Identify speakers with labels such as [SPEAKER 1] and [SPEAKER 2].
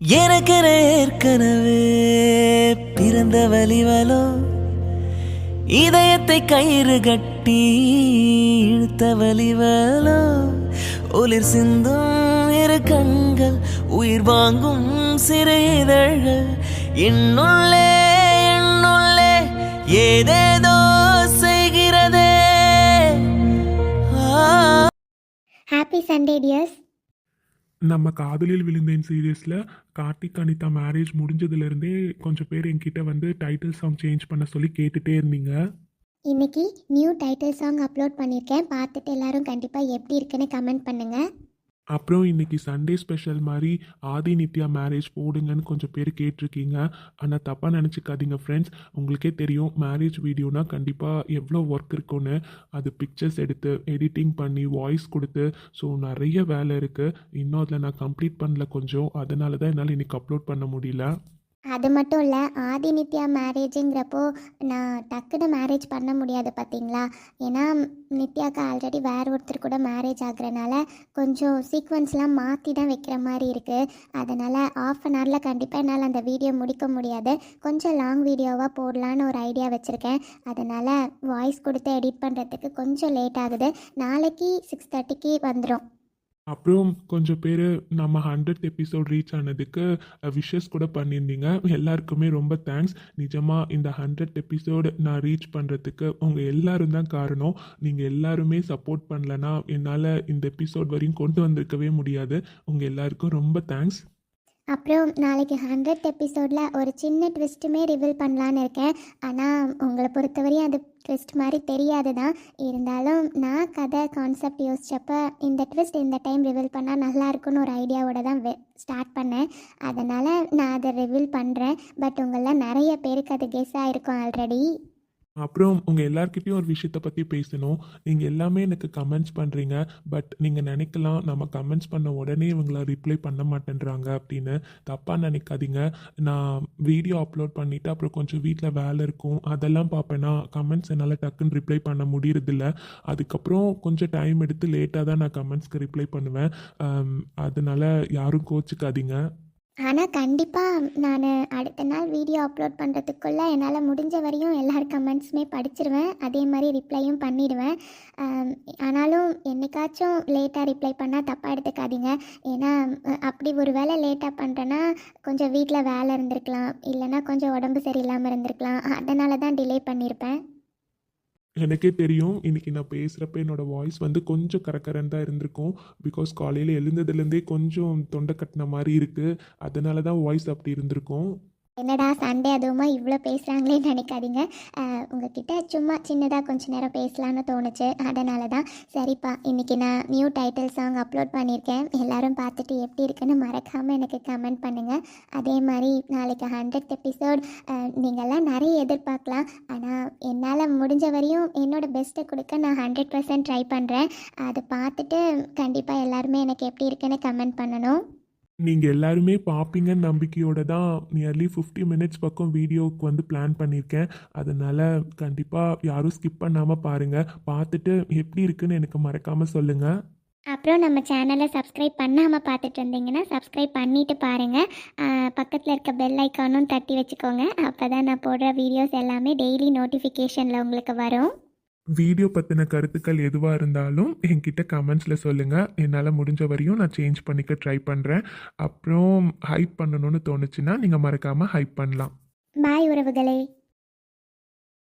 [SPEAKER 1] எனக்கென ஏற்கனவே பிறந்த வலிவலோ இதயத்தை கயிறு கட்டி இழுத்த வலிவலோ ஒளிர் சிந்தும் இரு கண்கள் உயிர் வாங்கும் சிறு இதழ்கள் என்னுள்ளே என்னுள்ளே ஏதேதோ செய்கிறதே.
[SPEAKER 2] Happy Sunday dears.
[SPEAKER 3] நம்ம காதலில் விழுந்தேன் சீரியஸில் கார்த்திக் அனிதா மேரேஜ் முடிஞ்சதுலேருந்தே கொஞ்சம் பேர் என்கிட்ட வந்து டைட்டில் சாங் சேஞ்ச் பண்ண சொல்லி கேட்டுகிட்டே இருந்தீங்க.
[SPEAKER 2] இன்னைக்கு நியூ டைட்டில் சாங் அப்லோட் பண்ணியிருக்கேன். பார்த்துட்டு எல்லாரும் கண்டிப்பாக எப்படி இருக்குன்னு கமெண்ட் பண்ணுங்கள்.
[SPEAKER 3] அப்புறம் இன்னைக்கு சண்டே ஸ்பெஷல் மாதிரி ஆதி நித்யா மேரேஜ் போடுங்கன்னு கொஞ்சம் பேர் கேட்டிருக்கீங்க. ஆனால் தப்பாக நினச்சிக்காதீங்க ஃப்ரெண்ட்ஸ், உங்களுக்கே தெரியும் மேரேஜ் வீடியோனா கண்டிப்பாக எவ்வளோ ஒர்க் இருக்குன்னு. அது பிக்சர்ஸ் எடுத்து எடிட்டிங் பண்ணி வாய்ஸ் கொடுத்து ஸோ நிறைய வேலை இருக்குது. இன்னும் அதில் நான் கம்ப்ளீட் பண்ணல கொஞ்சம், அதனால தான் என்னால் இன்றைக்கி அப்லோட் பண்ண முடியல.
[SPEAKER 2] அது மட்டும் இல்லை, ஆதி நித்யா மேரேஜுங்கிறப்போ நான் டக்குன்னு மேரேஜ் பண்ண முடியாது பார்த்தீங்களா. ஏன்னா நித்யாவுக்கு ஆல்ரெடி வேறு ஒருத்தர் கூட மேரேஜ் ஆகுறனால கொஞ்சம் சீக்வன்ஸ்லாம் மாற்றி தான் வைக்கிற மாதிரி இருக்குது. அதனால் ½ கண்டிப்பாக என்னால் அந்த வீடியோ முடிக்க முடியாது. கொஞ்சம் லாங் வீடியோவாக போடலான்னு ஒரு ஐடியா வச்சுருக்கேன். அதனால் வாய்ஸ் கொடுத்து எடிட் பண்ணுறதுக்கு கொஞ்சம் லேட் ஆகுது. நாளைக்கு 6:30க்கு வந்துடும்.
[SPEAKER 3] அப்புறம் கொஞ்சம் பேர் நம்ம 100th எபிசோட் ரீச் ஆனதுக்கு விஷஸ் கூட பண்ணியிருந்தீங்க. எல்லாருக்குமே ரொம்ப தேங்க்ஸ். நிஜமாக இந்த 100th எபிசோடு நான் ரீச் பண்ணுறதுக்கு உங்கள் எல்லாரும் தான் காரணம். நீங்கள் எல்லாருமே சப்போர்ட் பண்ணலன்னா என்னால் இந்த எபிசோட் வரையும் கொண்டு வந்திருக்கவே முடியாது. உங்கள் எல்லாருக்கும் ரொம்ப தேங்க்ஸ்.
[SPEAKER 2] அப்புறம் நாளைக்கு 100th எபிசோடில் ஒரு சின்ன ட்விஸ்ட்டுமே ரிவீல் பண்ணலான்னு இருக்கேன். ஆனால் உங்களை பொறுத்தவரையும் அது ட்விஸ்ட் மாதிரி தெரியாது தான். இருந்தாலும் நான் கதை கான்செப்ட் யோசித்தப்போ இந்த ட்விஸ்ட் இந்த டைம் ரிவீல் பண்ணால் நல்லா இருக்குன்னு ஒரு ஐடியாவோட தான் ஸ்டார்ட் பண்ணேன். அதனால் நான் அதை ரிவீல் பண்ணுறேன். பட் உங்களில் நிறைய பேருக்கு அது கெஸ் ஆகிருக்கும் ஆல்ரெடி.
[SPEAKER 3] அப்புறம் உங்கள் எல்லாருக்கிட்டையும் ஒரு விஷயத்தை பற்றி பேசணும். நீங்கள் எல்லாமே எனக்கு கமெண்ட்ஸ் பண்ணுறீங்க. பட் நீங்கள் நினைக்கலாம் நம்ம கமெண்ட்ஸ் பண்ண உடனே இவங்கள ரிப்ளை பண்ண மாட்டேன்றாங்க அப்படின்னு. தப்பாக நினைக்காதீங்க. நான் வீடியோ அப்லோட் பண்ணிவிட்டு அப்புறம் கொஞ்சம் வீட்டில் வேலை இருக்கும், அதெல்லாம் பார்ப்பேன்னா கமெண்ட்ஸ் என்னால் டக்குன்னு ரிப்ளை பண்ண முடியறதில்ல. அதுக்கப்புறம் கொஞ்சம் டைம் எடுத்து லேட்டாக தான் நான் கமெண்ட்ஸ்க்கு ரிப்ளை பண்ணுவேன். அதனால் யாரும் கோச்சிக்காதீங்க.
[SPEAKER 2] ஆனால் கண்டிப்பாக நான் அடுத்த நாள் வீடியோ அப்லோட் பண்ணுறதுக்குள்ளே என்னால் முடிஞ்ச வரையும் எல்லார் கமெண்ட்ஸுமே படிச்சிருவேன். அதே மாதிரி ரிப்ளையும் பண்ணிவிடுவேன். ஆனாலும் என்னைக்காச்சும் லேட்டாக ரிப்ளை பண்ணால் தப்பாக எடுத்துக்காதீங்க. ஏன்னா அப்படி ஒரு வேளை லேட்டாக பண்ணுறேன்னா கொஞ்சம் வீட்டில் வேலை இருந்திருக்கலாம், இல்லைனா கொஞ்சம் உடம்பு சரியில்லாமல் இருந்திருக்கலாம். அதனால தான் டிலே பண்ணியிருப்பேன்.
[SPEAKER 3] எனக்கே தெரியும் இன்றைக்கி நான் பேசுகிறப்ப என்னோடய வாய்ஸ் வந்து கொஞ்சம் கரகரன்னு தான் இருந்திருக்கும். பிகாஸ் காலையில் எழுந்ததுலேருந்தே கொஞ்சம் தொண்டை கட்டின மாதிரி இருக்குது. அதனால தான் வாய்ஸ் அப்படி இருந்திருக்கும்.
[SPEAKER 2] என்னடா சண்டே அதுவுமா இவ்வளோ பேசுகிறாங்களேன்னு நினைக்காதீங்க. உங்ககிட்ட சும்மா சின்னதாக கொஞ்சம் நேரம் பேசலான்னு தோணுச்சு. அதனால தான் சரிப்பா இன்றைக்கி நான் நியூ டைட்டில் சாங் அப்லோட் பண்ணியிருக்கேன். எல்லோரும் பார்த்துட்டு எப்படி இருக்குன்னு மறக்காமல் எனக்கு கமெண்ட் பண்ணுங்கள். அதே மாதிரி நாளைக்கு 100th எபிசோட் நீங்கள்லாம் நிறைய எதிர்பார்க்கலாம். ஆனால் என்னால் முடிஞ்ச வரையும் என்னோடய பெஸ்ட்டை கொடுக்க நான் 100% ட்ரை பண்ணுறேன். அதை பார்த்துட்டு கண்டிப்பாக எல்லாருமே எனக்கு எப்படி இருக்குன்னு கமெண்ட் பண்ணணும்.
[SPEAKER 3] நீங்கள் எல்லாருமே பார்ப்பீங்கன்னு நம்பிக்கையோடு தான் நியர்லி 50 மினிட்ஸ் பக்கம் வீடியோவுக்கு வந்து பிளான் பண்ணியிருக்கேன். அதனால் கண்டிப்பாக யாரும் ஸ்கிப் பண்ணாமல் பாருங்கள். பார்த்துட்டு எப்படி இருக்குன்னு எனக்கு மறக்காமல் சொல்லுங்கள்.
[SPEAKER 2] அப்புறம் நம்ம சேனலை சப்ஸ்கிரைப் பண்ணாமல் பார்த்துட்டு இருந்தீங்கன்னா சப்ஸ்கிரைப் பண்ணிவிட்டு பாருங்கள். பக்கத்தில் இருக்க பெல் ஐக்கானும் தட்டி வச்சுக்கோங்க. அப்போ தான் நான் போடுற வீடியோஸ் எல்லாமே டெய்லி நோட்டிஃபிகேஷனில் உங்களுக்கு வரும்.
[SPEAKER 3] வீடியோ பற்றின கருத்துக்கள் எதுவாக இருந்தாலும் என்கிட்ட கமெண்ட்ஸில் சொல்லுங்கள். என்னால் முடிஞ்ச வரையும் நான் சேஞ்ச் பண்ணிக்க ட்ரை பண்ணுறேன். அப்புறம் ஹைப் பண்ணணும்னு தோணுச்சுன்னா நீங்கள் மறக்காமல் ஹைப் பண்ணலாம்.
[SPEAKER 2] பாய் உறவுகளே.